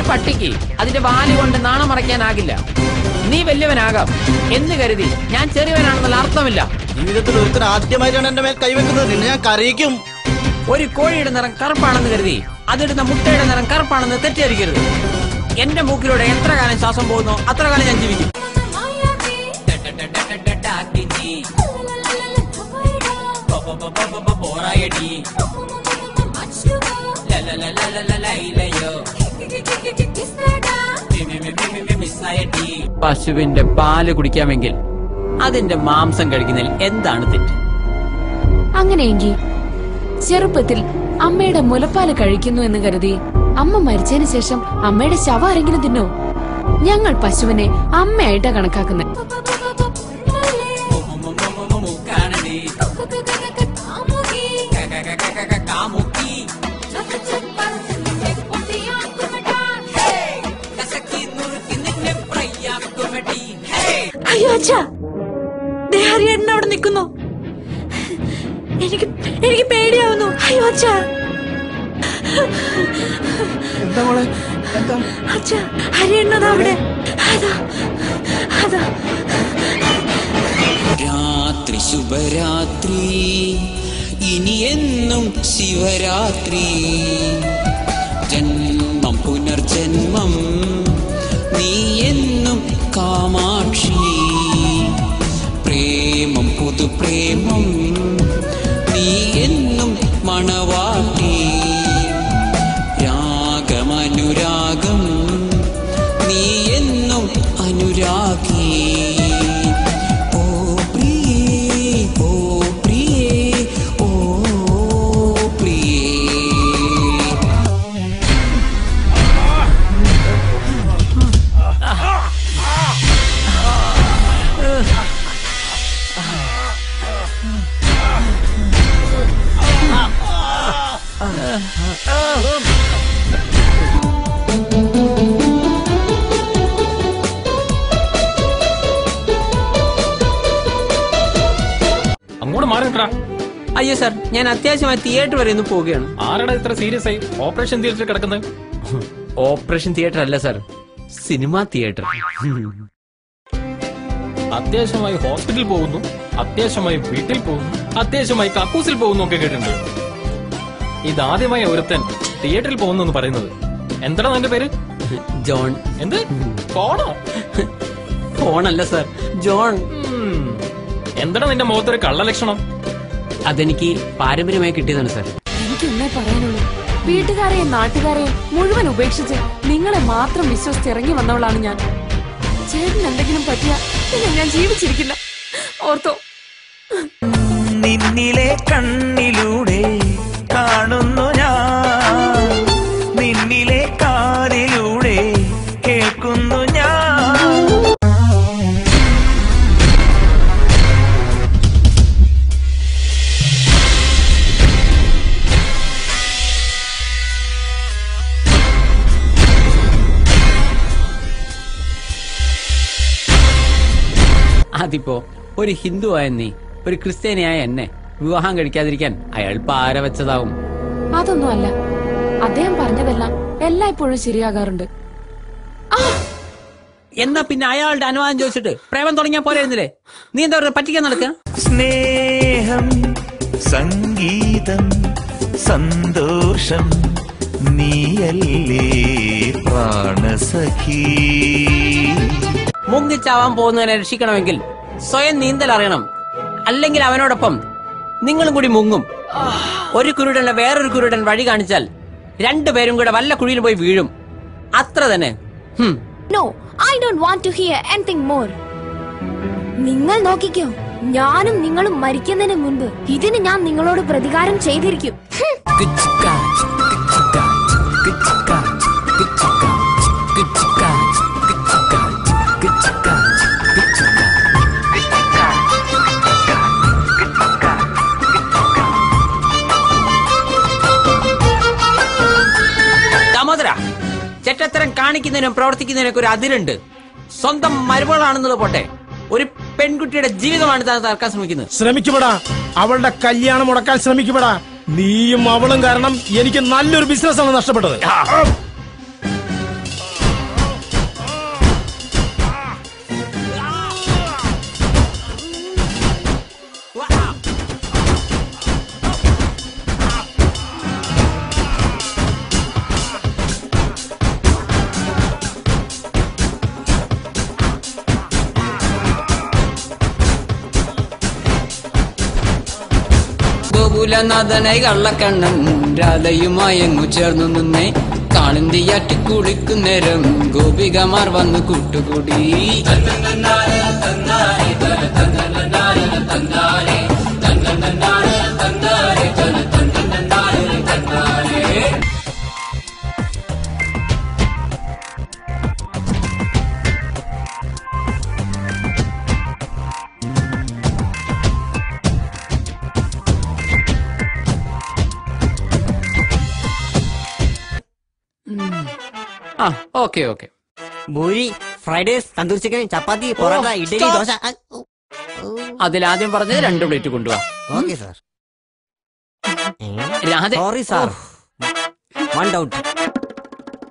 പട്ടിക്ക് അതിന്റെ വാല് കൊണ്ട് നാണം മറയ്ക്കാനാകില്ല. നീ വലിയവനാകാം എന്ന് കരുതി ഞാൻ ചെറിയവനാണെന്നുള്ള അർത്ഥമില്ല. ജീവിതത്തിൽ ഒരുത്തർ ആദ്യമായിട്ടാണ് എന്റെ മേൽ കൈവെക്കുന്നത്. നിന്നെ ഞാൻ കരയിക്കും. ഒരു കോഴിയുടെ നിറം കറുപ്പാണെന്ന് കരുതി അതിടുന്ന മുട്ടയുടെ നിറം കറുപ്പാണെന്ന് തെറ്റിദ്ധരിക്കരുത്. എന്റെ മൂക്കിലൂടെ എത്ര കാലം ശ്വാസം പോകുന്നോ അത്ര കാലം ഞാൻ ജീവിക്കും. പശുവിന്റെ പാല് കുടിക്കാമെങ്കിൽ അതിന്റെ മാംസം കഴിക്കുന്നതിൽ എന്താണ് തെറ്റ്? അങ്ങനെയെങ്കിൽ ചെറുപ്പത്തിൽ അമ്മയുടെ മുലപ്പാല് കഴിക്കുന്നു എന്ന് കരുതി അമ്മ മരിച്ചതിന് ശേഷം അമ്മയുടെ ശവം ആരെങ്കിലും തിന്നോ? ഞങ്ങൾ പശുവിനെ അമ്മയായിട്ടാ കണക്കാക്കുന്നത്. അയ്യോ അച്ഛാ, ഹരിയേട്ടൻ അവിടെ നിൽക്കുന്നു. എനിക്ക് പേടിയാവുന്നു. അയ്യോ അച്ഛാ, അച്ഛാ ഹരിയേട്ടൻ അവിടെ. രാത്രി ശുഭരാത്രി, ഇനി എന്നും ശിവരാത്രി. ജന്മം പുനർജന്മം, നീ എന്നും കാമാക്ഷി. പ്രേമം പുതുപ്രേമം, നീ എന്നും മണവാട്ടി. രാഗമനുരാഗം, നീ എന്നും അനുരാഗി. ഓ പ്രിയേ, ഓ പ്രിയേ, ഓ പ്രിയേ. അങ്ങോട്ട് മാറിട്ടാ. അയ്യോ സാർ, ഞാൻ അത്യാവശ്യമായി തിയേറ്റർ വരെ ഒന്ന് പോവുകയാണ്. ആരാടാ ഇത്ര സീരിയസ് ആയി ഓപ്പറേഷൻ തിയേറ്ററിൽ കിടക്കുന്നത്? ഓപ്പറേഷൻ തിയേറ്റർ അല്ല സാർ, സിനിമാ തിയേറ്റർ. അത്യാവശ്യമായി ഹോസ്പിറ്റലിൽ പോകുന്നു, അത്യാവശ്യമായി വീട്ടിൽ പോകുന്നു, അത്യാവശ്യമായി കക്കൂസിൽ പോകുന്നു ഒക്കെ കേട്ടിട്ടുണ്ട്. ഇതാദ്യമായി ഒരുത്തൻ തിയേറ്ററിൽ പോകുന്നു എന്ന് പറയുന്നത്. എന്താണ് നിന്റെ പേര്? ജോൺ. എന്ത് ഫോണോ? ഫോണല്ല സാർ, ജോൺ. എന്താണ് നിന്റെ മുഖത്തൊരു കള്ളലക്ഷണം? അതെനിക്ക് പാരമ്പര്യമായി കിട്ടിയതാണ് സാർ. എനിക്കൊന്നേ പറയാനുള്ളൂ, വീട്ടുകാരെയും നാട്ടുകാരെയും മുഴുവൻ ഉപേക്ഷിച്ച് നിങ്ങളെ മാത്രം വിശ്വസിച്ച് ഇറങ്ങി വന്നവളാണ് ഞാൻ. ചേട്ടൻ എന്തെങ്കിലും പറ്റിയ പിന്നെ ഞാൻ ജീവിച്ചിരിക്കില്ല, ഓർത്തോ. നിന്നിലെ കണ്ണിലൂടെ കാണുന്നു ഞാൻ, നിന്നിലെ കാതിലൂടെ കേൾക്കുന്നു ഞാൻ. അതിപ്പോ ഒരു ഹിന്ദുവായ നീ ഒരു ക്രിസ്ത്യാനിയായ എന്നെ വിവാഹം കഴിക്കാതിരിക്കാൻ അയാൾ പാര വെച്ചതാവും. അതൊന്നും അല്ല, അദ്ദേഹം പറഞ്ഞതെല്ലാം എല്ലായ്പ്പോഴും ശരിയാകാറുണ്ട്. എന്നാ പിന്നെ അയാളുടെ അനുവാദം ചോദിച്ചിട്ട് പ്രേമം തുടങ്ങിയാ പോരായിരുന്നില്ലേ? നീ എന്താ പറയുക, പറ്റിക്കാൻ നടക്കുക? സ്നേഹം, സംഗീതം, സന്തോഷം, നീയല്ലേ പ്രാണസഖി. മുങ്ങിച്ചാവാൻ പോകുന്നതിനെ രക്ഷിക്കണമെങ്കിൽ സ്വയം നീന്തൽ അറിയണം. അല്ലെങ്കിൽ അവനോടൊപ്പം നിങ്ങളും കൂടി മുങ്ങും. ഒരു കുരുടനെ വേറൊരു കുരുടൻ വഴി കാണിച്ചാൽ രണ്ടുപേരും കൂടെ വല്ല കുഴിയിൽ പോയി വീഴും. അത്ര തന്നെ. No, I don't want to hear anything more. നിങ്ങൾ നോക്കിക്കോ, ഞാനും നിങ്ങളും മരിക്കുന്നതിന് മുൻപ് ഇതിന് ഞാൻ നിങ്ങളോട് പ്രതികാരം ചെയ്തിരിക്കും. ചെറ്റത്തരം കാണിക്കുന്നതിനും പ്രവർത്തിക്കുന്നതിനൊക്കെ ഒരു അതിരുണ്ട്. സ്വന്തം മരുമകളാണെന്നത് പോട്ടെ, ഒരു പെൺകുട്ടിയുടെ ജീവിതമാണ് താൻ തകർക്കാൻ ശ്രമിക്കുന്നത്. ശ്രമിക്കുമെടാ, അവളുടെ കല്യാണം മുടക്കാൻ ശ്രമിക്കുമെടാ. നീയും അവളും കാരണം എനിക്ക് നല്ലൊരു ബിസിനസ് ആണ് നഷ്ടപ്പെട്ടത്. ഗോകുലനാഥനെ കള്ളക്കണ്ണൻ രാധയുമായങ്ങു ചേർന്നു നിന്നേ കാളിന്തിയാറ്റി കുളിക്കുന്നേരം ഗോപികമാർ വന്ന് കൂട്ടുകൂടി. ആ okay okay. Puri, fried rice, tandoor chicken, chapati, parotta, idli, stop. Dosa. അതിലാദ്യം പറഞ്ഞത് 2 പ്ലേറ്റ് കൊണ്ടുപോവാ. Okay sir. Radha sorry sir, one doubt.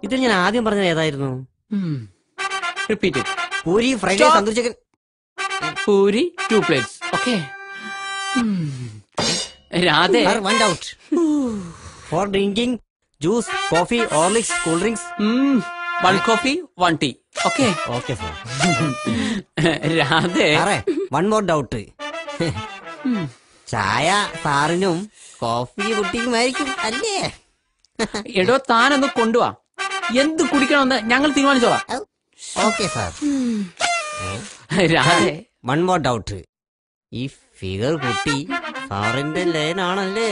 ഇതിൽ ഞാൻ ആദ്യം പറഞ്ഞത് ഏതായിരുന്നു? Repeat. Puri, fried rice, tandoor chicken. Puri 2 plates. Okay. Radhe, one doubt. For drinking juice, coffee, Horlicks, cool drinks. 1 coffee 1 tea. Okay okay sir. Radhe, സാറേ, one more doubt. ചായ സാറിനും കോഫി കുട്ടിക്കുമായിരിക്കും അല്ലേ? എടോ താനൊന്ന് കൊണ്ടുവാ. എന്ത് കുടിക്കണമെന്ന് ഞങ്ങൾ തീരുമാനിച്ചോളാം. Okay sir. Radhe, one more doubt. ഈ ഫിഗർ കുട്ടി സാറിന്റെ ലൈനാണല്ലേ?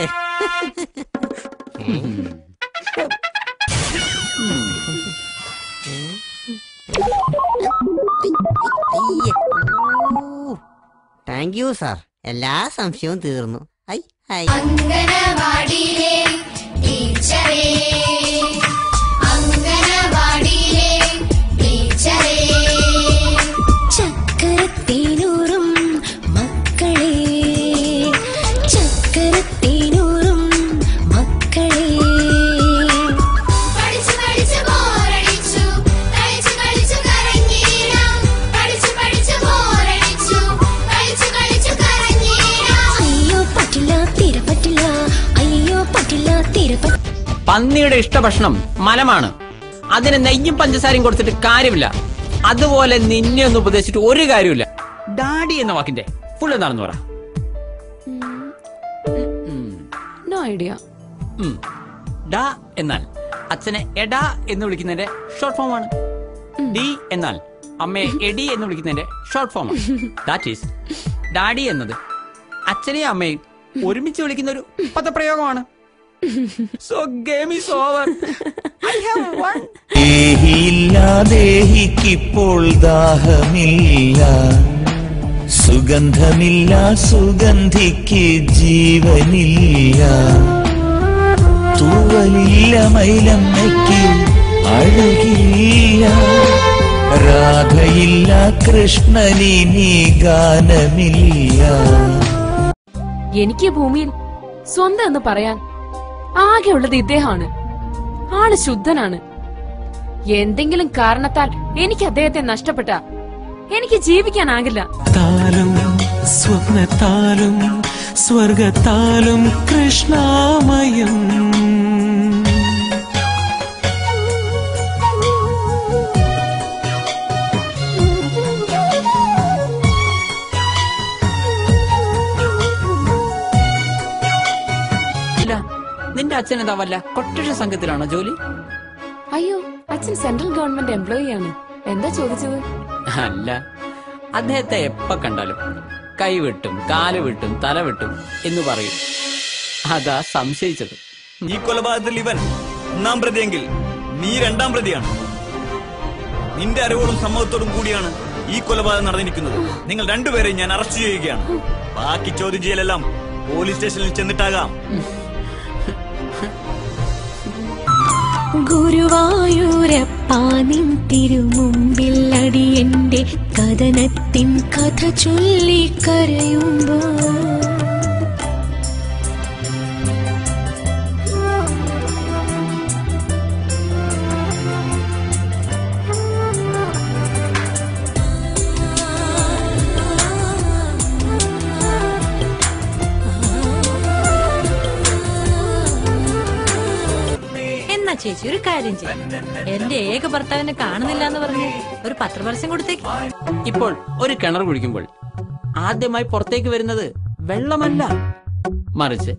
താങ്ക് യു സാർ, എല്ലാ സംശയവും തീർന്നു. ഐ ഐ അംഗനവാടിയിലെ ടീച്ചറേ, അംഗനവാടിയിലെ ടീച്ചറേ, ചക്കരത്തേനൂറും മക്കളെ, ചക്കരത്തേനൂറും മക്കളെ, പഠിച്ചു പഠിച്ചു ബോറടിച്ചു, കളിച്ചു കളിച്ചു കറങ്ങീണം, പഠിച്ചു പഠിച്ചു ബോറടിച്ചു, കളിച്ചു കളിച്ചു കറങ്ങീണം. അയ്യോ പറ്റില്ല, തീരെ പറ്റില്ല, അയ്യോ പറ്റില്ല, തീരെ പറ്റില്ല. പന്നിയുടെ ഇഷ്ടഭക്ഷണം മലമാണ്. അതിന് നെയ്യും പഞ്ചസാരയും കൊടുത്തിട്ട് കാര്യമില്ല. അതുപോലെ നിന്നെ ഒന്ന് ഉപദേശിച്ചിട്ട് ഒരു കാര്യമില്ല. ഡാഡി എന്ന വാക്കിന്റെ ഫുൾ എന്താണെന്ന് പറ. No idea. ഡ എന്നാൽ അച്ഛനെ എടാ എന്ന് വിളിക്കുന്നതിന്റെ ഷോർട്ട് ഫോം ആണ്. ഡി എന്നാൽ അമ്മയെ എടി എന്ന് വിളിക്കുന്നതിന്റെ ഷോർട്ട് ഫോം ആണ്. ദാറ്റ് ഈസ് ഡാഡി എന്നത് അച്ഛനെയും അമ്മയും ഒരുമിച്ച് വിളിക്കുന്ന ഒരു പദപ്രയോഗമാണ്. So game is over. I have won. ദേഹിയില്ല, ദേഹിക്കിപ്പോൾ ദാഹമില്ല, സുഗന്ധമില്ല, സുഗന്ധിക്ക് ജീവനില്ല, തൂവലില്ല, മൈലമ്മയ്ക്ക് അഴകില്ല, രാധയില്ല, കൃഷ്ണനിനി ഗാനമില്ല. എനിക്ക് ഭൂമിയിൽ സ്വന്തം എന്ന് പറയാൻ ആകെയുള്ളത് ഇദ്ദേഹമാണ്. ആള് ശുദ്ധനാണ്. എന്തെങ്കിലും കാരണത്താൽ എനിക്ക് അദ്ദേഹത്തെ നഷ്ടപ്പെട്ട എനിക്ക് ജീവിക്കാനാകില്ല. താലും സ്വപ്നത്താലും സ്വർഗത്താലും കൃഷ്ണാമയം. നിന്റെ അച്ഛൻ എന്താ വല്ല കൊട്ടേഷൻ സംഘത്തിലാണോ ജോലി? അയ്യോ, അച്ഛൻ സെൻട്രൽ ഗവൺമെന്റ് എംപ്ലോയി ആണ്. എന്താ ചോദിച്ചത്? അല്ല, അദ്ദേഹത്തെ എപ്പ കണ്ടാലും കൈവിട്ടും കാല് വിട്ടും തല വിട്ടും എന്ന് പറയും. അതാ സംശയിച്ചത്. ഈ കൊലപാതകത്തിൽ ഇവൻ 1-ാം പ്രതിയെങ്കിൽ നീ 2-ാം പ്രതിയാണ്. നിന്റെ അറിവോടും സമ്മതത്തോടും കൂടിയാണ് ഈ കൊലപാതകം നടന്നിരിക്കുന്നത്. നിങ്ങൾ രണ്ടുപേരെയും ഞാൻ അറസ്റ്റ് ചെയ്യുകയാണ്. ബാക്കി ചോദ്യം ചെയ്യലെല്ലാം പോലീസ് സ്റ്റേഷനിൽ ചെന്നിട്ടാകാം. ഗുരുവായൂരപ്പാനിൻ തിരുമുമ്പിൽ അടിയന്റെ കഥനത്തിൻ കഥ ചൊല്ലി കരയുമ്പോ ചേച്ചി ഒരു കാര്യം ചെയ്യും, എന്റെ ഏക ഭർത്താവിനെ കാണുന്നില്ല എന്ന് പറഞ്ഞ് ഒരു പത്രപരസ്യം കൊടുത്തേക്ക്. ഇപ്പോൾ ഒരു കിണർ കുഴിക്കുമ്പോൾ ആദ്യമായി പുറത്തേക്ക് വരുന്നത് വെള്ളമല്ല, മറിച്ച്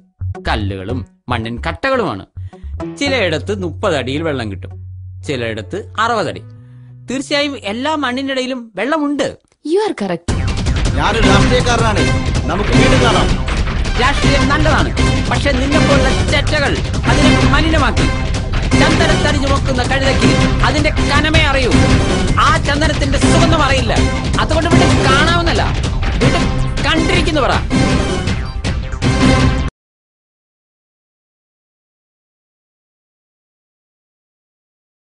കല്ലുകളും മണ്ണിൻ കട്ടകളുമാണ്. ചിലയിടത്ത് 30 അടിയിൽ വെള്ളം കിട്ടും, ചിലയിടത്ത് 60 അടി. തീർച്ചയായും എല്ലാ മണ്ണിനിടയിലും വെള്ളമുണ്ട്. You are correct. ഞാനൊരു രാഷ്ട്രീയക്കാരനാണ്. നമുക്ക് വീണ്ടും കാണാം. രാഷ്ട്രീയം നല്ലതാണ്, പക്ഷെ നിന്നെപ്പോലുള്ള ചെറ്റകൾ അതിനെ മലിനമാക്കി. ചന്ദനം തടിഞ്ഞു നോക്കുന്ന കഴുതയ്ക്ക് അതിന്റെ കനമേ അറിയൂ, ആ ചന്ദനത്തിന്റെ സുഗന്ധം അറിയില്ല. അതുകൊണ്ട് വീണ്ടും കാണാവുന്നല്ല, വീണ്ടും കണ്ടിരിക്കുന്നു പറ.